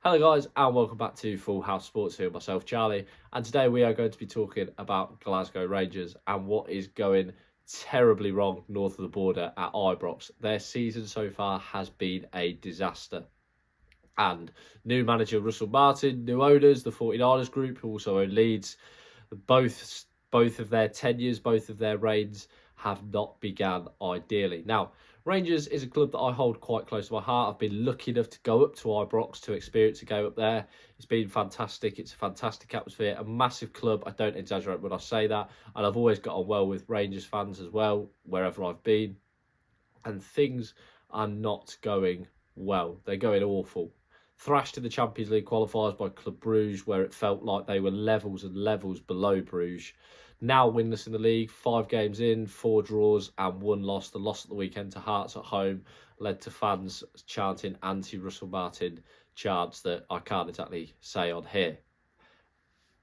Hello guys and welcome back to Full House Sports here with myself Charlie, and today we are going to be talking about Glasgow Rangers and what is going terribly wrong north of the border at Ibrox. Their season so far has been a disaster, and new manager Russell Martin, new owners, the 49ers group who also own Leeds, both of their tenures, both of their reigns have not begun ideally. Now, Rangers is a club that I hold quite close to my heart. I've been lucky enough to go up to Ibrox to experience a game up there. It's been fantastic. It's a fantastic atmosphere, a massive club. I don't exaggerate when I say that. And I've always got on well with Rangers fans as well, wherever I've been. And things are not going well. They're going awful. Thrashed in the Champions League qualifiers by Club Bruges, where it felt like they were levels and levels below Bruges. Now winless in the league, 5 games in, 4 draws and 1 loss. The loss at the weekend to Hearts at home led to fans chanting anti-Russell Martin chants that I can't exactly say on here.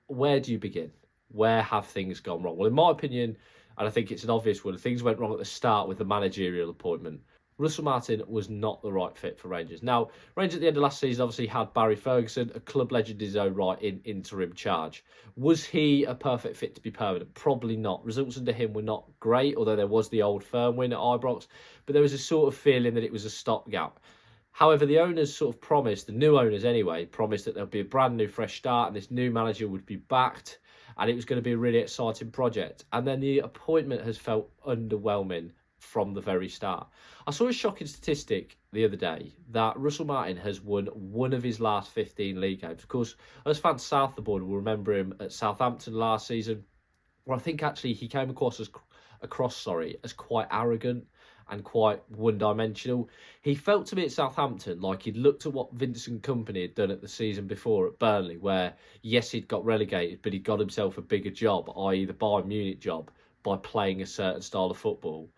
Where do you begin? Where have things gone wrong? Well, in my opinion, and I think it's an obvious one, things went wrong at the start with the managerial appointment. Russell Martin was not the right fit for Rangers. Now, Rangers at the end of last season obviously had Barry Ferguson, a club legend in his own right, in interim charge. Was he a perfect fit to be permanent? Probably not. Results under him were not great, although there was the Old Firm win at Ibrox, but there was a sort of feeling that it was a stopgap. However, the owners sort of promised, the new owners anyway, promised that there'll be a brand new fresh start and this new manager would be backed and it was going to be a really exciting project. And then the appointment has felt underwhelming from the very start. I saw a shocking statistic the other day that Russell Martin has won one of his last 15 league games. Of course, us fans south of the border will remember him at Southampton last season, where I think actually he came across as quite arrogant and quite one-dimensional. He felt to me at Southampton like he'd looked at what Vincent Kompany had done at the season before at Burnley, where yes, he'd got relegated, but he got himself a bigger job, i.e. the Bayern Munich job, by playing a certain style of football.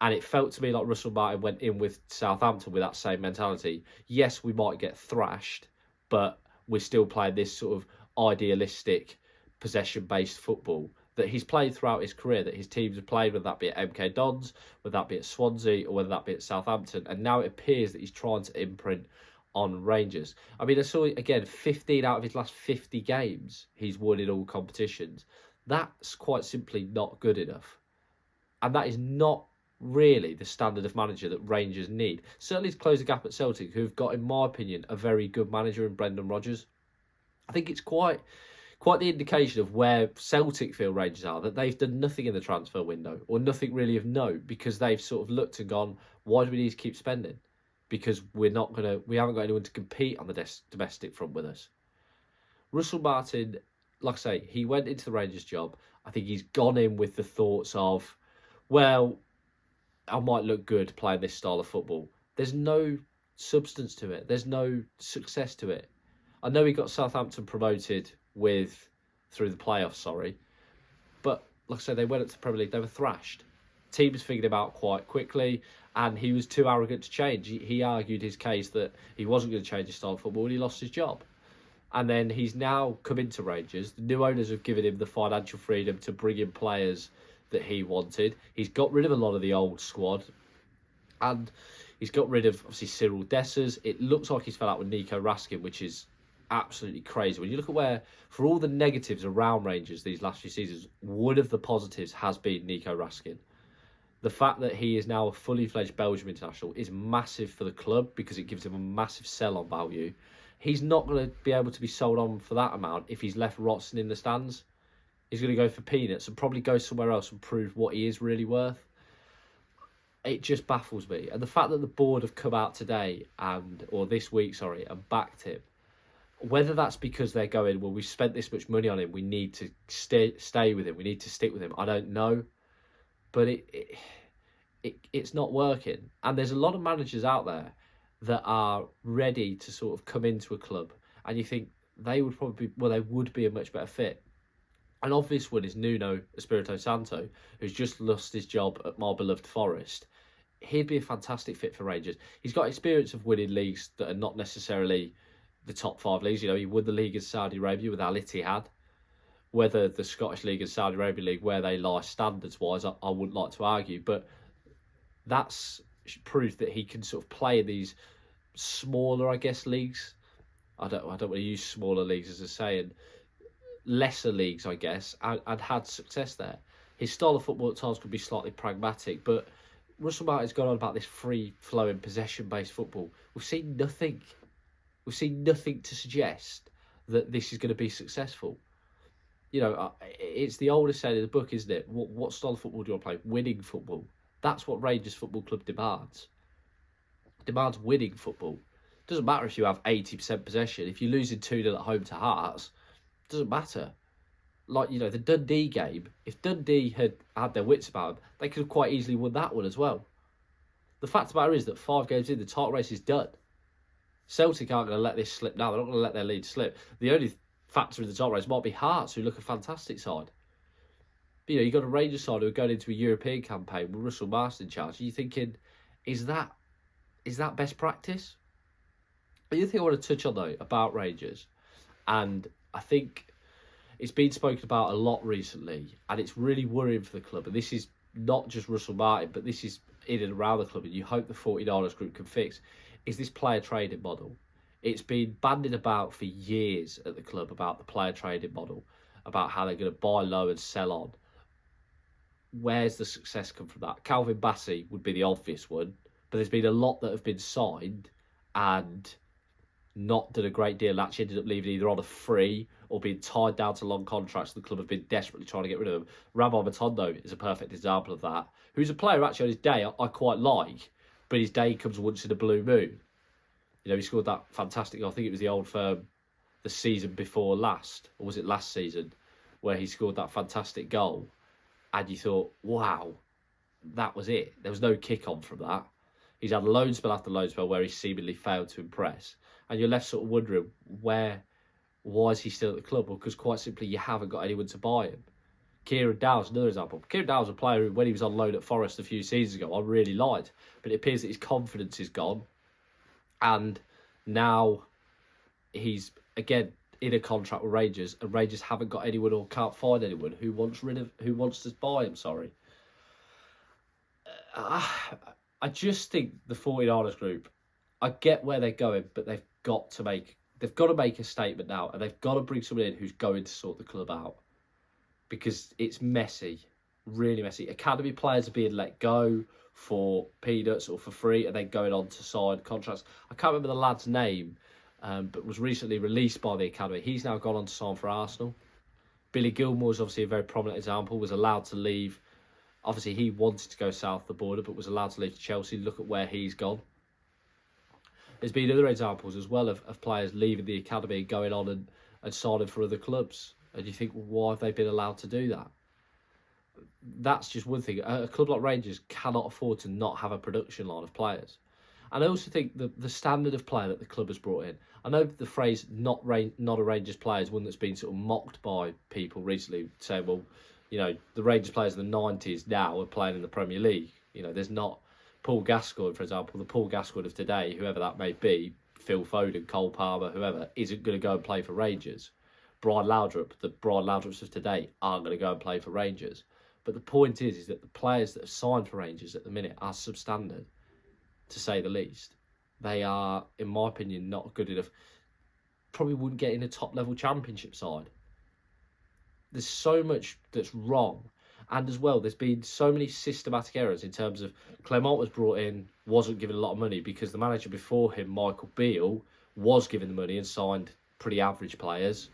And it felt to me like Russell Martin went in with Southampton with that same mentality. Yes, we might get thrashed, but we're still playing this sort of idealistic, possession-based football that he's played throughout his career, that his teams have played, whether that be at MK Dons, whether that be at Swansea, or whether that be at Southampton. And now it appears that he's trying to imprint on Rangers. I mean, I saw, again, 15 out of his last 50 games he's won in all competitions. That's quite simply not good enough. And that is not really the standard of manager that Rangers need. Certainly to close the gap at Celtic, who've got, in my opinion, a very good manager in Brendan Rodgers. I think it's quite the indication of where Celtic feel Rangers are, that they've done nothing in the transfer window, or nothing really of note, because they've sort of looked and gone, why do we need to keep spending? Because we haven't got anyone to compete on the domestic front with us. Russell Martin, like I say, he went into the Rangers job. I think he's gone in with the thoughts of, well, I might look good playing this style of football. There's no substance to it. There's no success to it. I know he got Southampton promoted through the playoffs, but like I said, they went up to the Premier League. They were thrashed. Teams figured him out quite quickly, and he was too arrogant to change. He argued his case that he wasn't going to change his style of football, and he lost his job. And then he's now come into Rangers. The new owners have given him the financial freedom to bring in players that he wanted. He's got rid of a lot of the old squad, and he's got rid of, obviously, Cyril Dessers. It looks like he's fell out with Nico Raskin, which is absolutely crazy. When you look at where, for all the negatives around Rangers these last few seasons, one of the positives has been Nico Raskin. The fact that he is now a fully fledged Belgium international is massive for the club because it gives him a massive sell-on value. He's not going to be able to be sold on for that amount if he's left rotting in the stands. He's going to go for peanuts and probably go somewhere else and prove what he is really worth. It just baffles me. And the fact that the board have come out today and backed him, whether that's because they're going, well, we've spent this much money on him, we need to stay with him, we need to stick with him, I don't know. But it's not working. And there's a lot of managers out there that are ready to sort of come into a club, and you think they would be a much better fit. An obvious one is Nuno Espirito Santo, who's just lost his job at my beloved Forest. He'd be a fantastic fit for Rangers. He's got experience of winning leagues that are not necessarily the top 5 leagues. You know, he won the league in Saudi Arabia with Al Ittihad. Whether the Scottish League and Saudi Arabia League, where they lie standards-wise, I wouldn't like to argue. But that's proof that he can sort of play in these smaller, I guess, leagues I don't want to use smaller leagues as a saying, lesser leagues, I guess, and had success there. His style of football at times could be slightly pragmatic, but Russell Martin's gone on about this free-flowing, possession-based football. We've seen nothing. We've seen nothing to suggest that this is going to be successful. You know, it's the oldest saying in the book, isn't it? What style of football do you want to play? Winning football. That's what Rangers Football Club demands. It demands winning football. It doesn't matter if you have 80% possession. If you're losing 2-0 at home to Hearts, it doesn't matter. Like, you know, the Dundee game, if Dundee had their wits about them, they could have quite easily won that one as well. The fact of the matter is that 5 games in, the title race is done. Celtic aren't going to let this slip now. They're not going to let their lead slip. The only factor in the title race might be Hearts, who look a fantastic side. But, you know, you've got a Rangers side who are going into a European campaign with Russell Martin in charge. Are you thinking, is that best practice? The other thing I want to touch on, though, about Rangers, and I think it's been spoken about a lot recently, and it's really worrying for the club. And this is not just Russell Martin, but this is in and around the club, and you hope the 49ers group can fix, is this player trading model. It's been bandied about for years at the club about the player trading model, about how they're going to buy low and sell on. Where's the success come from that? Calvin Bassey would be the obvious one, but there's been a lot that have been signed and not done a great deal. Actually ended up leaving either on a free or being tied down to long contracts. The club have been desperately trying to get rid of him. Ramon Matondo is a perfect example of that, who's a player actually on his day I quite like, but his day comes once in a blue moon. You know, he scored that fantastic goal. I think it was the Old Firm the season before last, or was it last season, where he scored that fantastic goal. And you thought, wow, that was it. There was no kick on from that. He's had loan spell after loan spell where he's seemingly failed to impress. And you're left sort of wondering, why is he still at the club? Well, because quite simply, you haven't got anyone to buy him. Kieran Dow's another example. Kieran Dow's a player who, when he was on loan at Forest a few seasons ago, I really liked. But it appears that his confidence is gone. And now he's, again, in a contract with Rangers, and Rangers haven't got anyone or can't find anyone who wants to buy him, sorry. I just think the 49ers group, I get where they're going, but they've got to make a statement now, and they've got to bring someone in who's going to sort the club out, because it's messy, really messy. Academy players are being let go for peanuts or for free, and then going on to sign contracts. I can't remember the lad's name, but was recently released by the academy. He's now gone on to sign for Arsenal. Billy Gilmour is obviously a very prominent example, was allowed to leave. Obviously, he wanted to go south of the border, but was allowed to leave to Chelsea. Look at where he's gone. There's been other examples as well of players leaving the academy and going on and signing for other clubs. And you think, well, why have they been allowed to do that? That's just one thing. A club like Rangers cannot afford to not have a production line of players. And I also think the standard of player that the club has brought in, I know the phrase not a Rangers player is one that's been sort of mocked by people recently, saying, well, you know, the Rangers players in the 90s now are playing in the Premier League. You know, there's not Paul Gascoigne, for example, the Paul Gascoigne of today, whoever that may be, Phil Foden, Cole Palmer, whoever, isn't going to go and play for Rangers. Brian Laudrup, the Brian Laudrups of today, aren't going to go and play for Rangers. But the point is that the players that have signed for Rangers at the minute are substandard, to say the least. They are, in my opinion, not good enough. Probably wouldn't get in a top-level championship side. There's so much that's wrong. And as well, there's been so many systematic errors in terms of Clement was brought in, wasn't given a lot of money because the manager before him, Michael Beale, was given the money and signed pretty average players.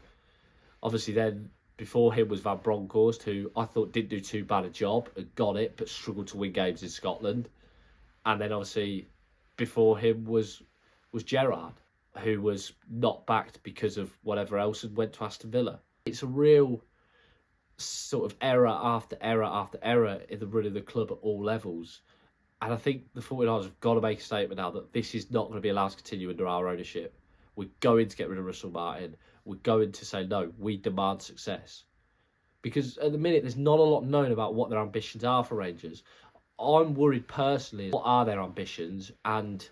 Obviously then, before him was Van Bronckhorst, who I thought didn't do too bad a job, and got it, but struggled to win games in Scotland. And then obviously before him was Gerrard, who was not backed because of whatever else and went to Aston Villa. It's a real sort of error after error after error in the run of the club at all levels. And I think the 49ers have got to make a statement now that this is not going to be allowed to continue under our ownership. We're going to get rid of Russell Martin. We're going to say, no, we demand success. Because at the minute, there's not a lot known about what their ambitions are for Rangers. I'm worried personally, what are their ambitions and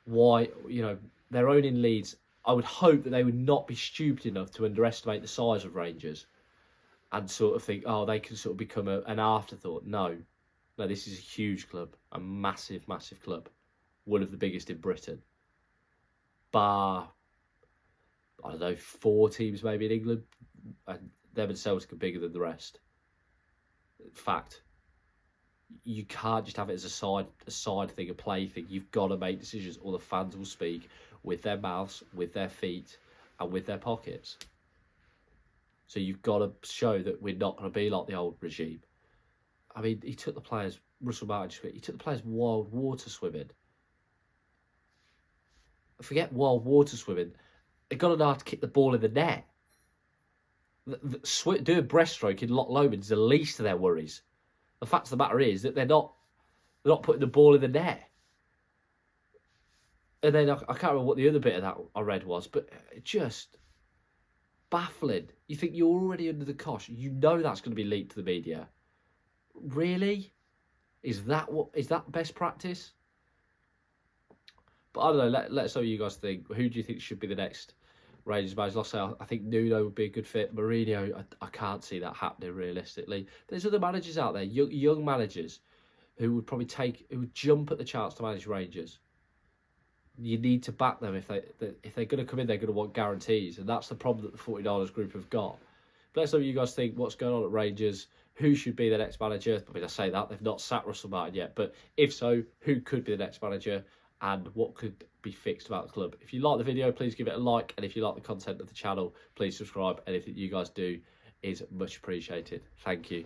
why, you know, they're owning Leeds. I would hope that they would not be stupid enough to underestimate the size of Rangers and sort of think, oh, they can sort of become an afterthought. No, this is a huge club, a massive, massive club, one of the biggest in Britain. Bar I don't know, 4 teams maybe in England, and them and Celtic are bigger than the rest. Fact. You can't just have it as a side thing, a play thing. You've got to make decisions, or the fans will speak with their mouths, with their feet, and with their pockets. So you've got to show that we're not going to be like the old regime. I mean, he took the players, Russell Martin, he took the players wild water swimming. Forget wild water swimming. They've got to know how to kick the ball in the net. Doing breaststroke in Loch Lomond is the least of their worries. The fact of the matter is that they're not putting the ball in the net. And then I can't remember what the other bit of that I read was, but just baffling. You think you're already under the cosh. You know that's going to be leaked to the media. Really? Is that best practice? But I don't know. Let us know what you guys think. Who do you think should be the next Rangers manager? Like I say, I think Nuno would be a good fit. Mourinho, I can't see that happening realistically. There's other managers out there, young managers, who would jump at the chance to manage Rangers. You need to back them if they're going to come in. They're going to want guarantees, and that's the problem that the 49ers group have got. But let's know what you guys think. What's going on at Rangers? Who should be the next manager? I mean, I say that they've not sacked Russell Martin yet, but if so, who could be the next manager? And what could be fixed about the club? If you like the video, please give it a like. And if you like the content of the channel, please subscribe. Anything you guys do is much appreciated. Thank you.